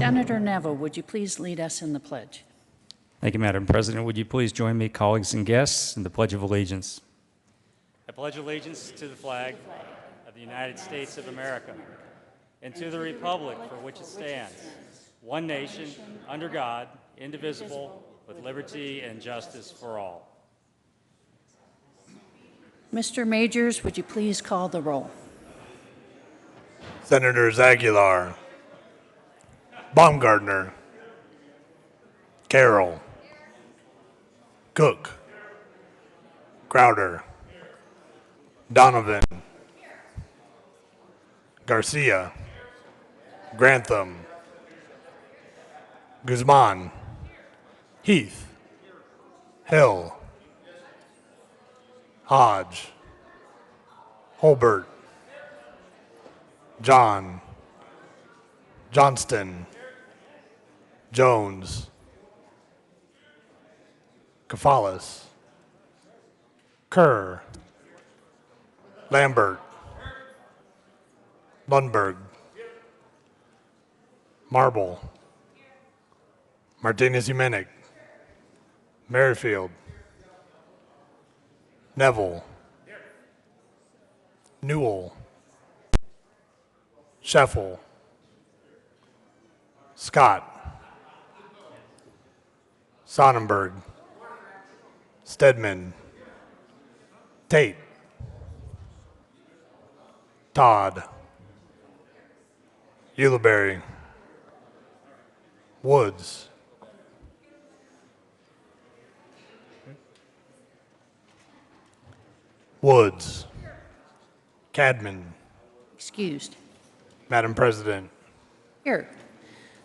Senator Neville, would you please lead us in the pledge? Thank you, Madam President. Would you please join me, colleagues and guests, in the Pledge of Allegiance? I pledge allegiance to the flag of the United States of America and to the republic for which it stands, one nation, under God, indivisible, with liberty and justice for all. Mr. Majors, would you please call the roll? Senators Aguilar, Baumgartner, Carroll, Cook, Crowder, Donovan, Garcia, Grantham, Guzman, Heath, Hill, Hodge, Holbert, John, Johnston, Jones, Kafalis, Kerr, Lambert, Lundberg, Marble, Martinez-Umenick, Merrifield, Neville, Newell, Scheffel, Scott, Sonnenberg, Stedman, Tate, Todd, Ulibarri, Woods, Cadman. Excused. Madam President. Here.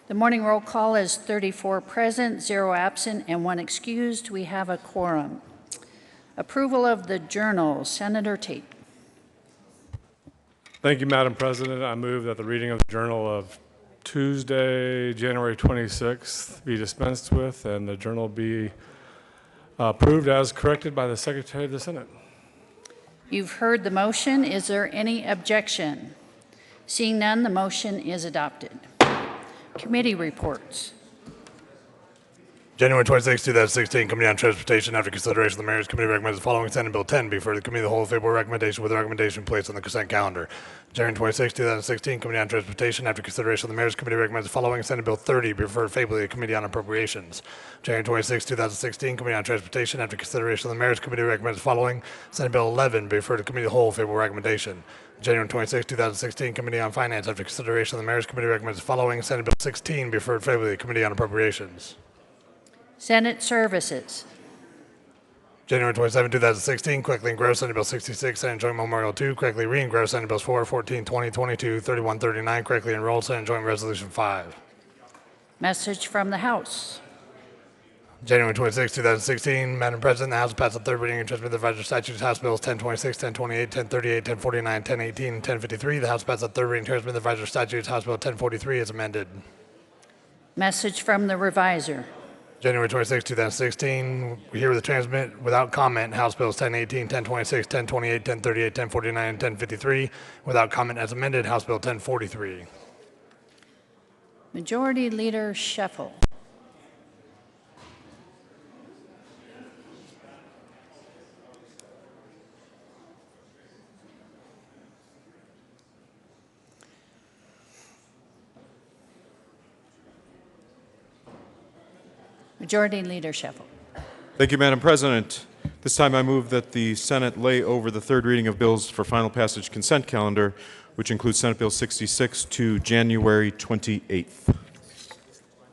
The morning roll call is 34 present, 0 absent, and 1 excused. We have a quorum. Approval of the journal. Senator Tate. Thank you, Madam President. I move that the reading of the journal of Tuesday, January 26th be dispensed with and the journal be approved as corrected by the Secretary of the Senate. You've heard the motion. Is there any objection? Seeing none, the motion is adopted. Committee reports. January 26, 2016, Committee on Transportation. After consideration of the Mayor's Committee recommends the following Senate Bill 10 be referred to the Committee of the Whole favorable recommendation with the recommendation placed on the consent calendar. January 26, 2016, Committee on Transportation. After consideration of the Mayor's Committee recommends the following Senate Bill 30 be referred favorably to the Committee on Appropriations. January 26, 2016, Committee on Transportation. After consideration of the Mayor's Committee recommends the following Senate Bill 11 be referred to the Committee of the Whole favorable recommendation. January 26, 2016, Committee on Finance. After consideration of the Mayor's Committee recommends the following Senate Bill 16 be referred favorably to the Committee on Appropriations. Senate Services. January 27, 2016, quickly engrossed Senate Bill 66, Senate Joint Memorial 2, correctly re-engrossed Senate Bills 4, 14, 20, 22, 31, 39, correctly enrolled Senate Joint Resolution 5. Message from the House. January 26, 2016, Madam President, the House passed the third reading and transmitted the advisory statutes, House Bills 1026, 1028, 1038, 1049, 1018, and 1053. The House passed the third reading and transmitted the advisory statutes, House Bill 1043 is amended. Message from the Reviser. January 26, 2016, we hear with the transmit without comment House Bills 1018, 1026, 1028, 1038, 1049, and 1053. Without comment as amended, House Bill 1043. Majority Leader Scheffel. Majority Leader Scheffel. Thank you, Madam President. This time I move that the Senate lay over the third reading of bills for final passage consent calendar, which includes Senate Bill 66 to January 28th.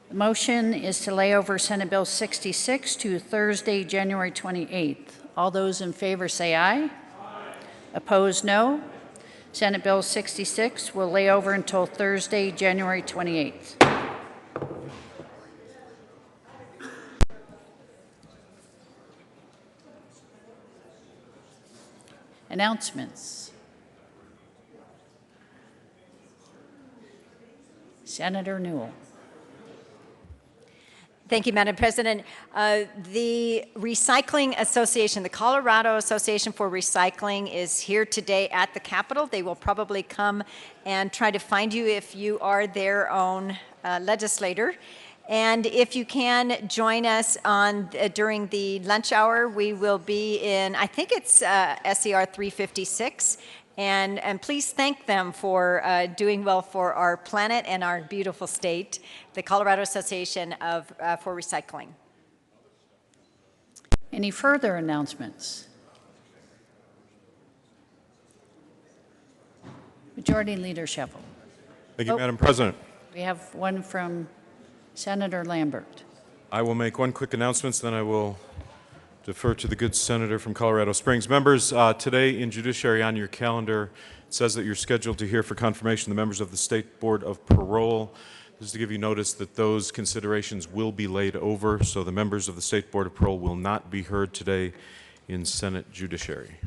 The motion is to lay over Senate Bill 66 to Thursday, January 28th. All those in favor say aye. Aye. Opposed, no. Senate Bill 66 will lay over until Thursday, January 28th. Announcements. Senator Newell. Thank you, Madam President. The Recycling Association, the Colorado Association for Recycling, is here today at the Capitol. They will probably come and try to find you if you are their own legislator. And if you can join us on during the lunch hour, we will be in, I think it's SER 356. And please thank them for doing well for our planet and our beautiful state, the Colorado Association for Recycling. Any further announcements? Majority Leader Sheffel. Thank you, Madam President. We have one from Senator Lambert. I will make one quick announcement, then I will defer to the good senator from Colorado Springs. Members, today in Judiciary on your calendar, it says that you're scheduled to hear for confirmation the members of the State Board of Parole. This is to give you notice that those considerations will be laid over, so the members of the State Board of Parole will not be heard today in Senate Judiciary.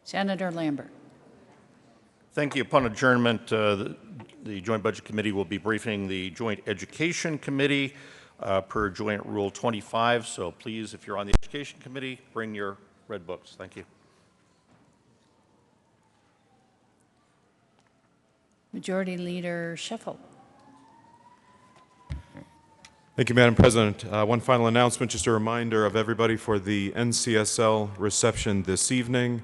Senator Lambert. Thank you. Upon adjournment, the Joint Budget Committee will be briefing the Joint Education Committee per Joint Rule 25. So please, if you're on the Education Committee, bring your red books. Thank you. Majority Leader Sheffel. Thank you, Madam President. One final announcement, just a reminder of everybody for the NCSL reception this evening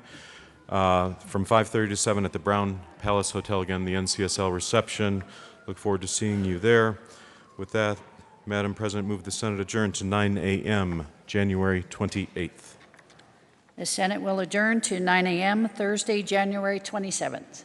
from 5:30 to 7 at the Brown Palace Hotel. Again, the NCSL reception. Look forward to seeing you there. With that, Madam President, move the Senate adjourn to 9 a.m., January 28th. The Senate will adjourn to 9 a.m. Thursday, January 27th.